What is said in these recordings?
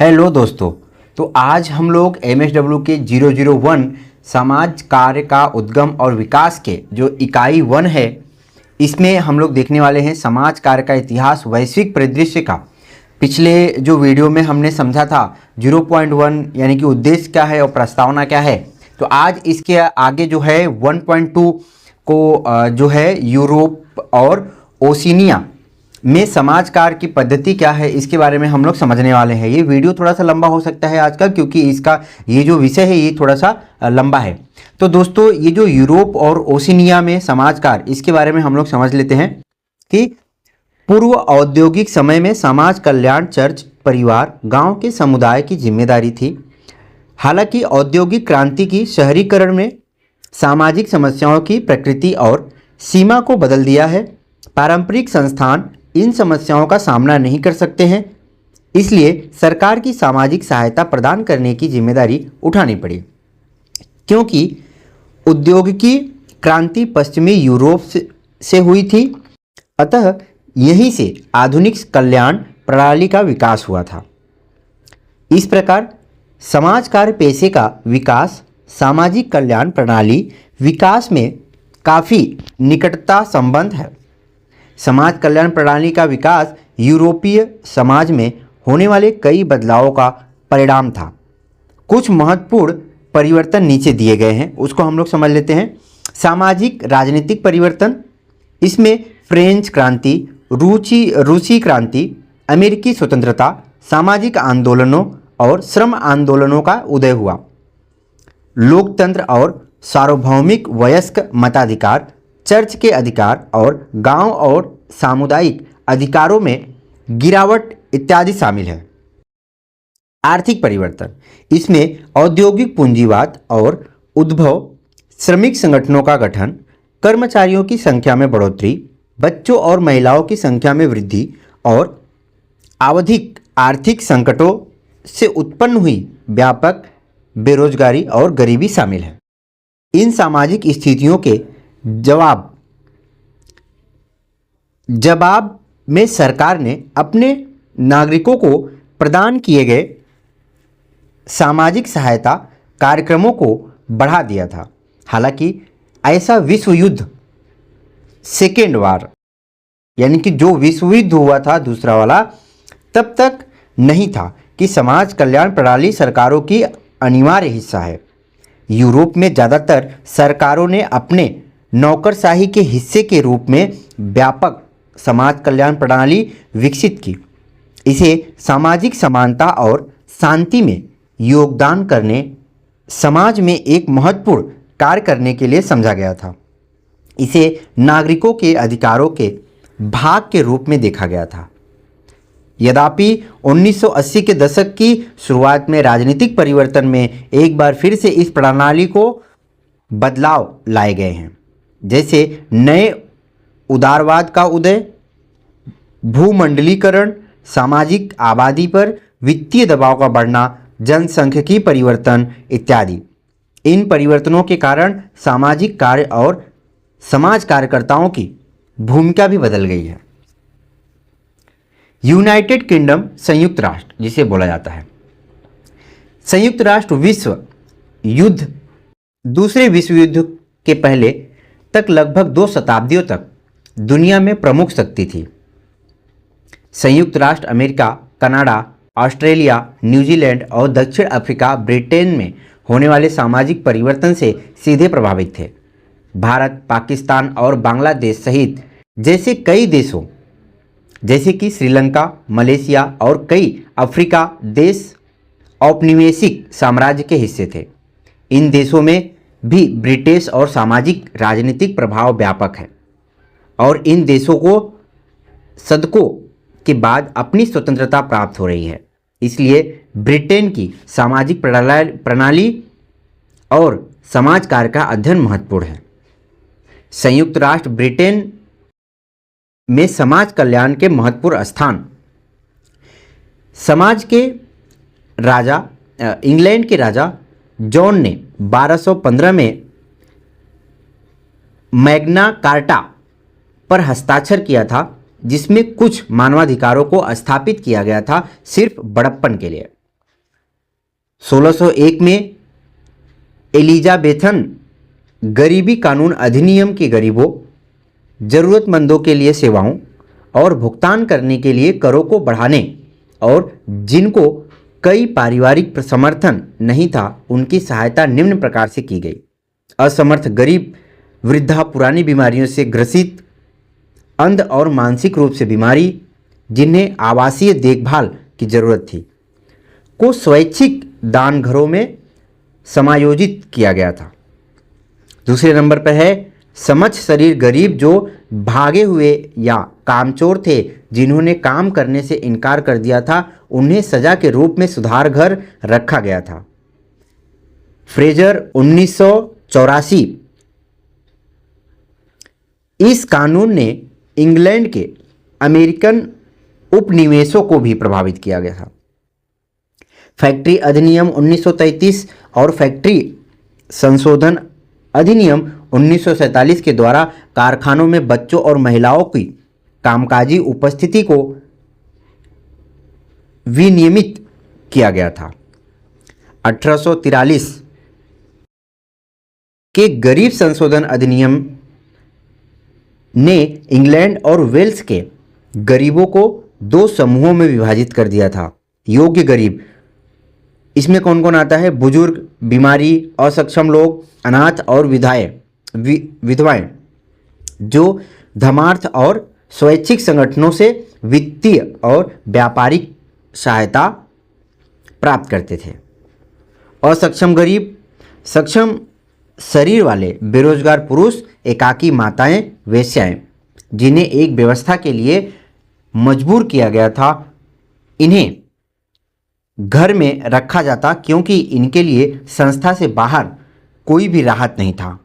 Hello दोस्तों। तो आज हम लोग MSW के 001 समाज कार्य का उद्गम और विकास के जो इकाई 1 है, इसमें हम लोग देखने वाले हैं समाज कार्य का इतिहास वैश्विक परिदृश्य का। पिछले जो वीडियो में हमने समझा था 0.1 यानी कि उद्देश्य क्या है और प्रस्तावना क्या है, तो आज इसके आगे जो है 1.2 को जो है यूरोप और ओशिनिया में समाज कार्य की पद्धति क्या है, इसके बारे में हम लोग समझने वाले हैं। ये वीडियो थोड़ा सा लंबा हो सकता है आज का, क्योंकि इसका ये जो विषय है ये थोड़ा सा लंबा है। तो दोस्तों, ये जो यूरोप और ओशिनिया में समाज कार्य, इसके बारे में हम लोग समझ लेते हैं कि पूर्व औद्योगिक समय में समाज कल्याण चर्च, परिवार, गांव के समुदाय की जिम्मेदारी थी। हालांकि औद्योगिक क्रांति की शहरीकरण में सामाजिक समस्याओं की प्रकृति और सीमा को बदल दिया है। पारंपरिक संस्थान इन समस्याओं का सामना नहीं कर सकते हैं, इसलिए सरकार की सामाजिक सहायता प्रदान करने की जिम्मेदारी उठानी पड़ी। क्योंकि औद्योगिकी क्रांति पश्चिमी यूरोप से हुई थी, अतः यहीं से आधुनिक कल्याण प्रणाली का विकास हुआ था। इस प्रकार समाज कार्य पेशे का विकास सामाजिक कल्याण प्रणाली विकास में काफ़ी निकटता संबंध है। समाज कल्याण प्रणाली का विकास यूरोपीय समाज में होने वाले कई बदलावों का परिणाम था। कुछ महत्वपूर्ण परिवर्तन नीचे दिए गए हैं, उसको हम लोग समझ लेते हैं। सामाजिक राजनीतिक परिवर्तन, इसमें फ्रेंच क्रांति, रूसी क्रांति, अमेरिकी स्वतंत्रता, सामाजिक आंदोलनों और श्रम आंदोलनों का उदय हुआ। लोकतंत्र और सार्वभौमिक वयस्क मताधिकार, चर्च के अधिकार और गांव और सामुदायिक अधिकारों में गिरावट इत्यादि शामिल है। आर्थिक परिवर्तन, इसमें औद्योगिक पूंजीवाद और उद्भव, श्रमिक संगठनों का गठन, कर्मचारियों की संख्या में बढ़ोतरी, बच्चों और महिलाओं की संख्या में वृद्धि और आवधिक आर्थिक संकटों से उत्पन्न हुई व्यापक बेरोजगारी और गरीबी शामिल है। इन सामाजिक स्थितियों के जवाब में सरकार ने अपने नागरिकों को प्रदान किए गए सामाजिक सहायता कार्यक्रमों को बढ़ा दिया था। हालांकि ऐसा विश्व युद्ध सेकेंड वार यानी कि जो विश्व युद्ध हुआ था दूसरा वाला, तब तक नहीं था कि समाज कल्याण प्रणाली सरकारों की अनिवार्य हिस्सा है। यूरोप में ज़्यादातर सरकारों ने अपने नौकरशाही के हिस्से के रूप में व्यापक समाज कल्याण प्रणाली विकसित की। इसे सामाजिक समानता और शांति में योगदान करने, समाज में एक महत्वपूर्ण कार्य करने के लिए समझा गया था। इसे नागरिकों के अधिकारों के भाग के रूप में देखा गया था। यद्यपि 1980 के दशक की शुरुआत में राजनीतिक परिवर्तन में एक बार फिर से इस प्रणाली को बदलाव लाए गए हैं, जैसे नए उदारवाद का उदय, भूमंडलीकरण, सामाजिक आबादी पर वित्तीय दबाव का बढ़ना, जनसांख्यिकी परिवर्तन इत्यादि। इन परिवर्तनों के कारण सामाजिक कार्य और समाज कार्यकर्ताओं की भूमिका भी बदल गई है। यूनाइटेड किंगडम, संयुक्त राष्ट्र जिसे बोला जाता है, संयुक्त राष्ट्र विश्व युद्ध, दूसरे विश्व युद्ध के पहले तक लगभग 2 शताब्दियों तक दुनिया में प्रमुख शक्ति थी। संयुक्त राष्ट्र अमेरिका, कनाडा, ऑस्ट्रेलिया, न्यूजीलैंड और दक्षिण अफ्रीका, ब्रिटेन में होने वाले सामाजिक परिवर्तन से सीधे प्रभावित थे। भारत, पाकिस्तान और बांग्लादेश सहित जैसे कई देशों जैसे कि श्रीलंका, मलेशिया और कई अफ्रीका देश औपनिवेशिक साम्राज्य के हिस्से थे। इन देशों में भी ब्रिटिश और सामाजिक राजनीतिक प्रभाव व्यापक है और इन देशों को सदकों के बाद अपनी स्वतंत्रता प्राप्त हो रही है। इसलिए ब्रिटेन की सामाजिक प्रणाली और समाज कार्य का अध्ययन महत्वपूर्ण है। संयुक्त राष्ट्र ब्रिटेन में समाज कल्याण के महत्वपूर्ण स्थान, समाज के राजा, इंग्लैंड के राजा जॉन ने 1215 में मैग्ना कार्टा पर हस्ताक्षर किया था, जिसमें कुछ मानवाधिकारों को स्थापित किया गया था सिर्फ बड़प्पन के लिए। 1601 में एलिजाबेथन गरीबी कानून अधिनियम के गरीबों, ज़रूरतमंदों के लिए सेवाओं और भुगतान करने के लिए करों को बढ़ाने और जिनको कई पारिवारिक समर्थन नहीं था उनकी सहायता निम्न प्रकार से की गई। असमर्थ गरीब, वृद्धा, पुरानी बीमारियों से ग्रसित, अंध और मानसिक रूप से बीमारी, जिन्हें आवासीय देखभाल की जरूरत थी, को स्वैच्छिक दान घरों में समायोजित किया गया था। दूसरे नंबर पर है समक्ष शरीर गरीब जो भागे हुए या कामचोर थे, जिन्होंने काम करने से इनकार कर दिया था, उन्हें सजा के रूप में सुधार घर रखा गया था। फ्रेजर 1984। इस कानून ने इंग्लैंड के अमेरिकन उपनिवेशों को भी प्रभावित किया गया था। फैक्ट्री अधिनियम 1933 और फैक्ट्री संशोधन अधिनियम 1947 के द्वारा कारखानों में बच्चों और महिलाओं की कामकाजी उपस्थिति को विनियमित किया गया था। 1843 के गरीब संशोधन अधिनियम ने इंग्लैंड और वेल्स के गरीबों को दो समूहों में विभाजित कर दिया था। योग्य गरीब, इसमें कौन कौन आता है? बुजुर्ग, बीमारी, असक्षम लोग, अनाथ और विधवाएं, जो धर्मार्थ और स्वैच्छिक संगठनों से वित्तीय और व्यापारिक सहायता प्राप्त करते थे। असक्षम गरीब, सक्षम शरीर वाले बेरोजगार पुरुष, एकाकी माताएं, वेश्याएं, जिन्हें एक व्यवस्था के लिए मजबूर किया गया था। इन्हें घर में रखा जाता क्योंकि इनके लिए संस्था से बाहर कोई भी राहत नहीं था।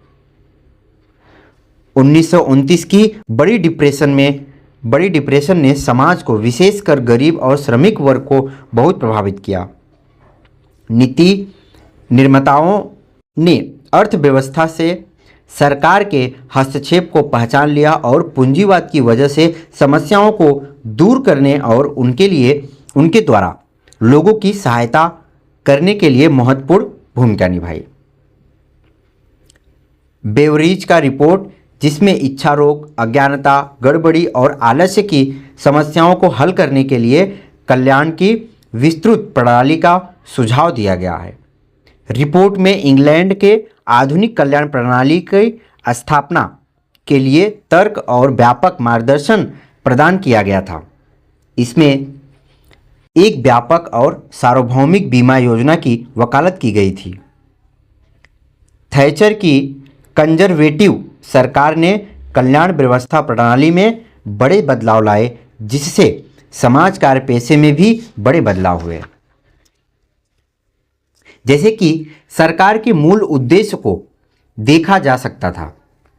1929 की बड़ी डिप्रेशन ने समाज को, विशेषकर गरीब और श्रमिक वर्ग को बहुत प्रभावित किया। नीति निर्माताओं ने अर्थव्यवस्था से सरकार के हस्तक्षेप को पहचान लिया और पूंजीवाद की वजह से समस्याओं को दूर करने और उनके द्वारा लोगों की सहायता करने के लिए महत्वपूर्ण भूमिका निभाई। बेवरीज का रिपोर्ट, जिसमें इच्छा रोग, अज्ञानता, गड़बड़ी और आलस्य की समस्याओं को हल करने के लिए कल्याण की विस्तृत प्रणाली का सुझाव दिया गया है। रिपोर्ट में इंग्लैंड के आधुनिक कल्याण प्रणाली की स्थापना के लिए तर्क और व्यापक मार्गदर्शन प्रदान किया गया था। इसमें एक व्यापक और सार्वभौमिक बीमा योजना की वकालत की गई थी। थैचर की कंजर्वेटिव सरकार ने कल्याण व्यवस्था प्रणाली में बड़े बदलाव लाए, जिससे समाज कार्य पेशे में भी बड़े बदलाव हुए। जैसे कि सरकार के मूल उद्देश्य को देखा जा सकता था,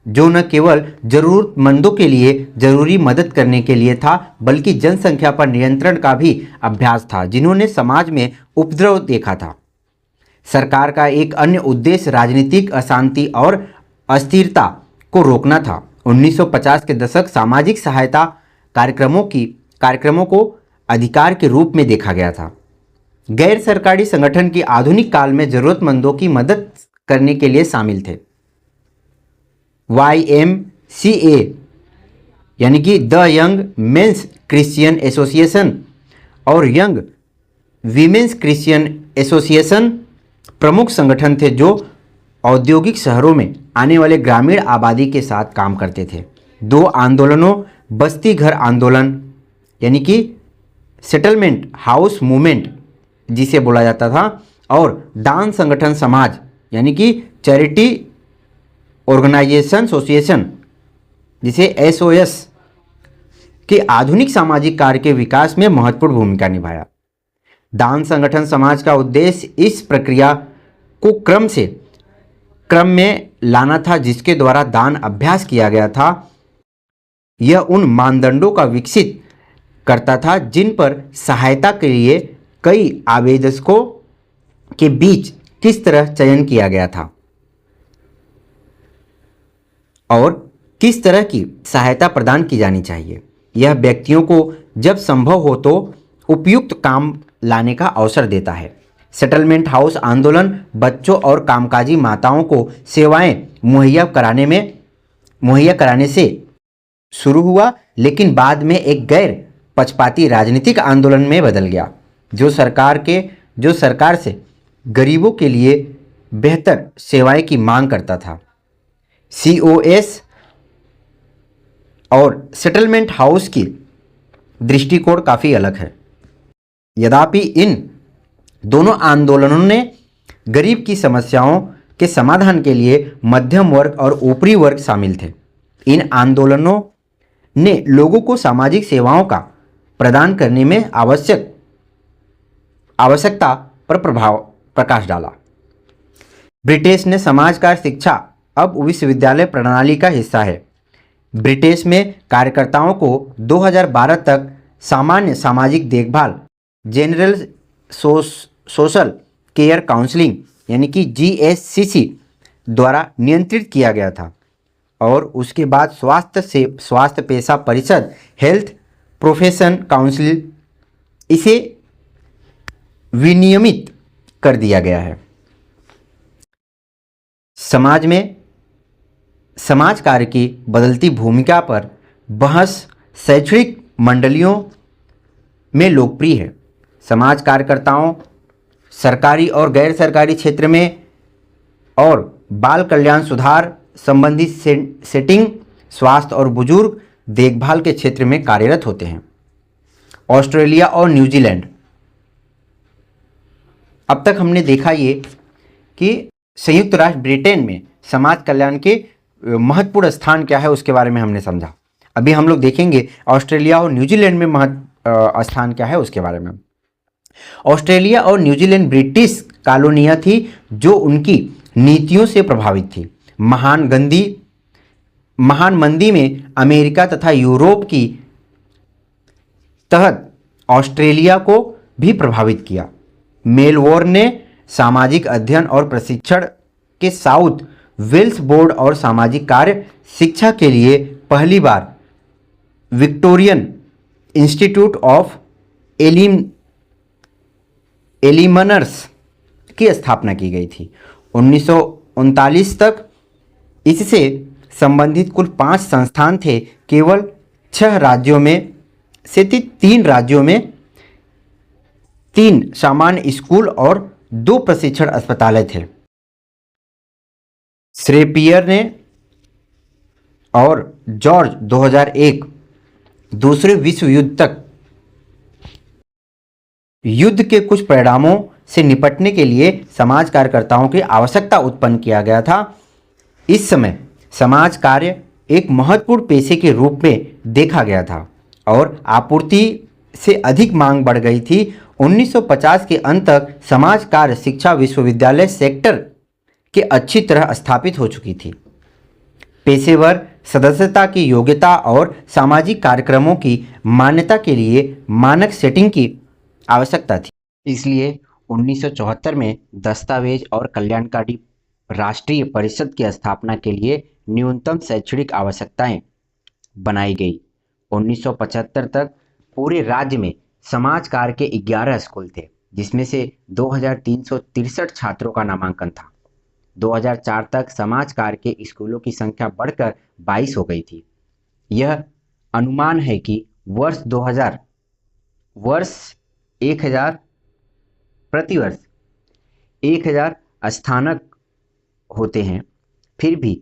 जो न केवल जरूरतमंदों के लिए जरूरी मदद करने के लिए था, बल्कि जनसंख्या पर नियंत्रण का भी अभ्यास था, जिन्होंने समाज में उपद्रव देखा था। सरकार का एक अन्य उद्देश्य राजनीतिक अशांति और अस्थिरता को रोकना था। 1950 के दशक सामाजिक सहायता कार्यक्रमों को अधिकार के रूप में देखा गया था। गैर सरकारी संगठन की आधुनिक काल में जरूरतमंदों की मदद करने के लिए शामिल थे। YMCA यानी कि the young mains Christian association और यंग वीमेंस क्रिश्चियन एसोसिएशन प्रमुख संगठन थे, जो औद्योगिक शहरों में आने वाले ग्रामीण आबादी के साथ काम करते थे। दो आंदोलनों, बस्ती घर आंदोलन यानी कि सेटलमेंट हाउस मूवमेंट जिसे बोला जाता था, और दान संगठन समाज यानी कि चैरिटी ऑर्गेनाइजेशन एसोसिएशन जिसे SOS के आधुनिक सामाजिक कार्य के विकास में महत्वपूर्ण भूमिका निभाया। दान संगठन समाज का उद्देश्य इस प्रक्रिया को क्रम में लाना था जिसके द्वारा दान अभ्यास किया गया था। यह उन मानदंडों का विकसित करता था जिन पर सहायता के लिए कई आवेदकों के बीच किस तरह चयन किया गया था और किस तरह की सहायता प्रदान की जानी चाहिए। यह व्यक्तियों को जब संभव हो तो उपयुक्त काम लाने का अवसर देता है। सेटलमेंट हाउस आंदोलन बच्चों और कामकाजी माताओं को सेवाएं मुहैया कराने से शुरू हुआ, लेकिन बाद में एक गैर पक्षपाती राजनीतिक आंदोलन में बदल गया, जो सरकार से गरीबों के लिए बेहतर सेवाएं की मांग करता था। सीओएस और सेटलमेंट हाउस की दृष्टिकोण काफ़ी अलग है। यद्यपि इन दोनों आंदोलनों ने गरीब की समस्याओं के समाधान के लिए मध्यम वर्ग और ऊपरी वर्ग शामिल थे। इन आंदोलनों ने लोगों को सामाजिक सेवाओं का प्रदान करने में आवश्यकता पर प्रकाश डाला। ब्रिटिश ने समाजकार शिक्षा अब विश्वविद्यालय प्रणाली का हिस्सा है। ब्रिटिश में कार्यकर्ताओं को 2012 तक सामान्य सामाजिक देखभाल जनरल सोशल केयर काउंसलिंग यानी कि जीएससीसी द्वारा नियंत्रित किया गया था और उसके बाद स्वास्थ्य पेशा परिषद हेल्थ प्रोफेशन काउंसिल इसे विनियमित कर दिया गया है। समाज में समाज कार्य की बदलती भूमिका पर बहस शैक्षणिक मंडलियों में लोकप्रिय है। समाज कार्यकर्ताओं सरकारी और गैर सरकारी क्षेत्र में और बाल कल्याण सुधार संबंधी सेटिंग स्वास्थ्य और बुजुर्ग देखभाल के क्षेत्र में कार्यरत होते हैं। ऑस्ट्रेलिया और न्यूजीलैंड, अब तक हमने देखा ये कि संयुक्त राष्ट्र ब्रिटेन में समाज कल्याण के महत्वपूर्ण स्थान क्या है उसके बारे में हमने समझा। अभी हम लोग देखेंगे ऑस्ट्रेलिया और न्यूजीलैंड में महत्व स्थान क्या है उसके बारे में। ऑस्ट्रेलिया और न्यूजीलैंड ब्रिटिश कॉलोनियां थी जो उनकी नीतियों से प्रभावित थी। महान मंदी में अमेरिका तथा यूरोप की तहत ऑस्ट्रेलिया को भी प्रभावित किया। मेलबोर्न ने सामाजिक अध्ययन और प्रशिक्षण के साउथ वेल्स बोर्ड और सामाजिक कार्य शिक्षा के लिए पहली बार विक्टोरियन इंस्टीट्यूट ऑफ एलिमनर्स की स्थापना की गई थी। 1939 तक इससे संबंधित कुल 5 संस्थान थे। केवल 6 राज्यों में से 3 राज्यों में 3 सामान्य स्कूल और 2 प्रशिक्षण अस्पताल थे। श्रेपियर ने और जॉर्ज 2001 दूसरे विश्व युद्ध तक युद्ध के कुछ परिणामों से निपटने के लिए समाज कार्यकर्ताओं की आवश्यकता उत्पन्न किया गया था। इस समय समाज कार्य एक महत्वपूर्ण पेशे के रूप में देखा गया था और आपूर्ति से अधिक मांग बढ़ गई थी। 1950 के अंत तक समाज कार्य शिक्षा विश्वविद्यालय सेक्टर के अच्छी तरह स्थापित हो चुकी थी। पेशेवर सदस्यता की योग्यता और सामाजिक कार्यक्रमों की मान्यता के लिए मानक सेटिंग की आवश्यकता थी। इसलिए 1974 में दस्तावेज और कल्याणकारी राष्ट्रीय परिषद की स्थापना के लिए न्यूनतम शैक्षणिक आवश्यकताएं बनाई गई। 1975 तक पूरे राज्य में समाज कार्य के 11 स्कूल थे, जिसमें से 2363 छात्रों का नामांकन था। 2004 तक समाज कार्य के स्कूलों की संख्या बढ़कर 22 हो गई थी। यह अनुमान है कि वर्ष 1000 प्रतिवर्ष 1000 स्थानक होते हैं। फिर भी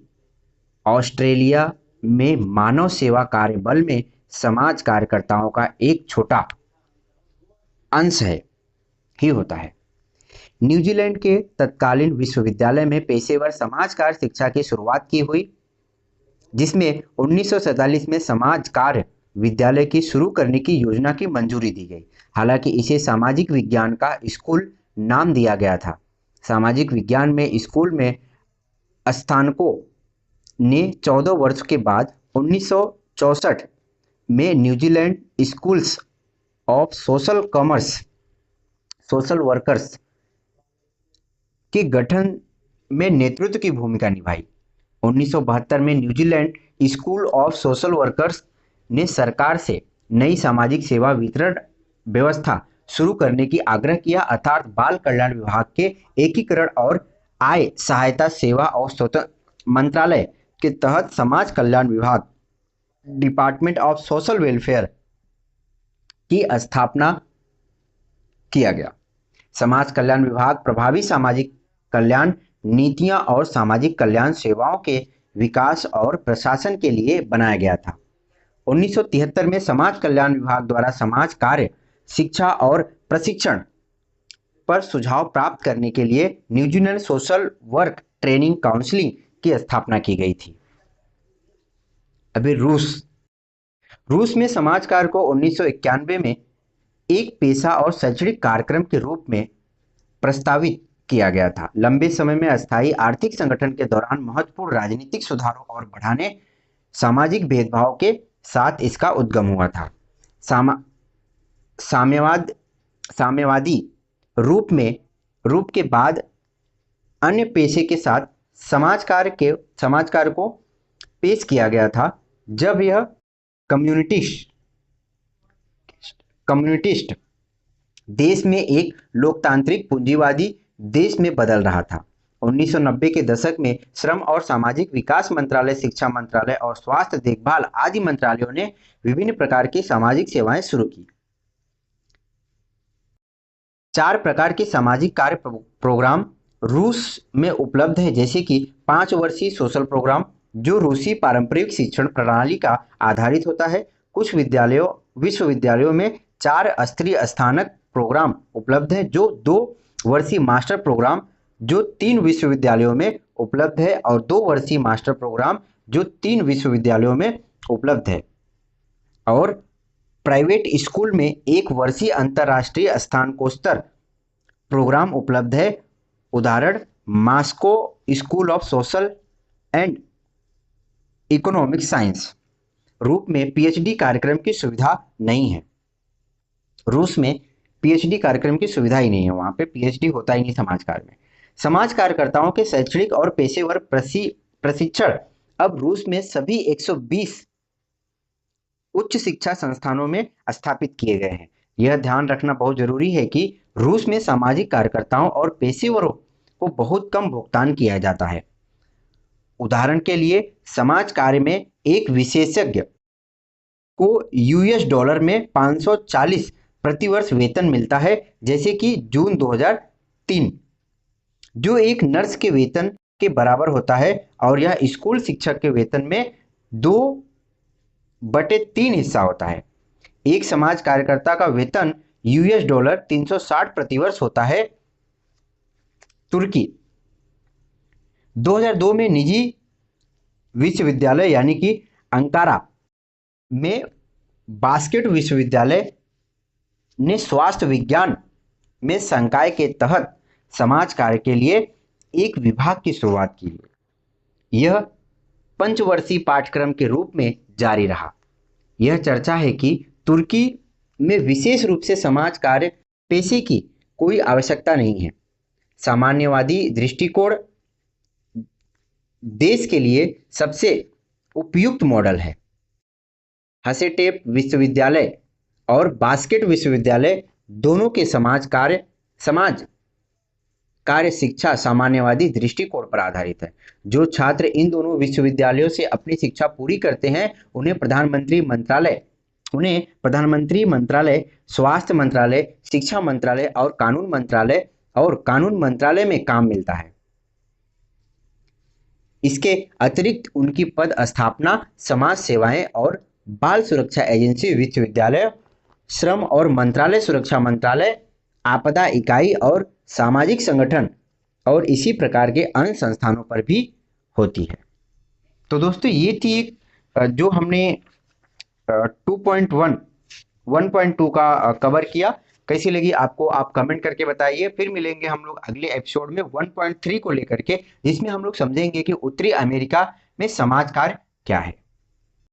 ऑस्ट्रेलिया में मानव सेवा कार्य बल में समाज कार्यकर्ताओं का एक छोटा अंश ही होता है। न्यूजीलैंड के तत्कालीन विश्वविद्यालय में पेशेवर समाज कार्य शिक्षा की शुरुआत की हुई, जिसमें 1947 में समाज कार्य विद्यालय की शुरू करने की योजना की मंजूरी दी गई। हालांकि इसे सामाजिक विज्ञान का स्कूल नाम दिया गया था। सामाजिक विज्ञान में स्कूल में स्थानकों ने 14 वर्ष के बाद 1964 में New Zealand schools of social workers के गठन में नेतृत्व की भूमिका निभाई। 1972 में New Zealand school of social workers ने सरकार से नई सामाजिक सेवा वितरण व्यवस्था शुरू करने की आग्रह किया, अर्थात बाल कल्याण विभाग के एकीकरण और आय सहायता सेवा और स्वतंत्र मंत्रालय के तहत समाज कल्याण विभाग डिपार्टमेंट ऑफ सोशल वेलफेयर की स्थापना किया गया। समाज कल्याण विभाग प्रभावी सामाजिक कल्याण नीतियां और सामाजिक कल्याण सेवाओं के विकास और प्रशासन के लिए बनाया गया था। 1973 में समाज कल्याण विभाग द्वारा समाज कार्य, शिक्षा और प्रशिक्षण पर सुझाव प्राप्त करने के लिए New Zealand social work training counselling की स्थापना की गई थी। अभी रूस में समाज कार्य को 1991 में एक पेशा और शैक्षणिक कार्यक्रम के रूप में प्रस्तावित किया गया था। लंबे समय में अस्थायी आर्थिक संगठन के दौरान महत्वपूर्ण राजनीतिक सुधारों और बढ़ाने सामाजिक भेदभाव के साथ इसका उद्गम हुआ था। साम्यवादी रूप के बाद अन्य पेशे के साथ समाज कार्य को पेश किया गया था, जब यह कम्युनिस्ट देश में एक लोकतांत्रिक पूंजीवादी देश में बदल रहा था। 1990 के दशक में श्रम और सामाजिक विकास मंत्रालय, शिक्षा मंत्रालय और स्वास्थ्य देखभाल आदि मंत्रालयों ने विभिन्न प्रकार की सामाजिक सेवाएं शुरू की। 4 प्रकार के सामाजिक कार्य प्रोग्राम रूस में उपलब्ध है, जैसे कि 5 वर्षीय सोशल प्रोग्राम जो रूसी पारंपरिक शिक्षण प्रणाली का आधारित होता है। कुछ विश्वविद्यालयों में 4 स्तरीय स्नातक प्रोग्राम उपलब्ध है, जो 2 वर्षीय मास्टर प्रोग्राम जो 3 विश्वविद्यालयों में उपलब्ध है, और 2 वर्षीय मास्टर प्रोग्राम जो 3 विश्वविद्यालयों में उपलब्ध है। और प्राइवेट स्कूल में 1 वर्षीय अंतर्राष्ट्रीय स्नातकोत्तर प्रोग्राम उपलब्ध है। उदाहरण Moscow school of social and economic science. रूस में पीएचडी कार्यक्रम की सुविधा नहीं है। रूस में पीएचडी कार्यक्रम की सुविधा ही नहीं है, वहाँ पे पीएचडी होता ही नहीं समाज कार्य में। समाज कार्यकर्ताओं के शैक्षणिक और पेशेवर प्रशिक्षण अब रूस में सभी 120 उच्च शिक्षा संस्थानों में स्थापित किए गए हैं। यह ध्यान रखना बहुत जरूरी है कि रूस में सामाजिक कार्यकर्ताओं और पेशेवरों को बहुत कम भुगतान किया जाता है। उदाहरण के लिए समाज कार्य में एक विशेषज्ञ को $US में 540 प्रतिवर्ष वेतन मिलता है, जैसे कि जून 2003, जो एक नर्स के वेतन के बराबर होता है, और यह स्कूल शिक्षक के वेतन में 2/3 हिस्सा होता है। एक समाज कार्यकर्ता का वेतन $US 360 प्रतिवर्ष होता है। तुर्की 2002 में निजी विश्वविद्यालय यानी कि अंकारा में बास्केट विश्वविद्यालय ने स्वास्थ्य विज्ञान में संकाय के तहत समाज कार्य के लिए एक विभाग की शुरुआत की। यह 5 वर्षीय पाठ्यक्रम के रूप में जारी रहा। यह चर्चा है कि तुर्की में विशेष रूप से समाज कार्य पेशे की कोई आवश्यकता नहीं है। साम्यवादी दृष्टिकोण देश के लिए सबसे उपयुक्त मॉडल है। हसेटेप विश्वविद्यालय और बास्केट विश्वविद्यालय दोनों के समाज कार्य शिक्षा साम्यवादी दृष्टिकोण पर आधारित है। जो छात्र इन दोनों विश्वविद्यालयों से अपनी शिक्षा पूरी करते हैं उन्हें प्रधानमंत्री मंत्रालय, स्वास्थ्य मंत्रालय, शिक्षा मंत्रालय और कानून मंत्रालय में काम मिलता है। इसके अतिरिक्त उनकी पद स्थापना समाज सेवाएं और बाल सुरक्षा एजेंसी, विश्वविद्यालय, श्रम और मंत्रालय, सुरक्षा मंत्रालय, आपदा इकाई और सामाजिक संगठन और इसी प्रकार के अन्य संस्थानों पर भी होती है। तो दोस्तों ये थी एक जो हमने 2.1 1.2 का कवर किया। कैसी लगी आपको, आप कमेंट करके बताइए। फिर मिलेंगे हम लोग अगले एपिसोड में 1.3 को लेकर के, जिसमें हम लोग समझेंगे कि उत्तरी अमेरिका में समाज कार्य क्या है।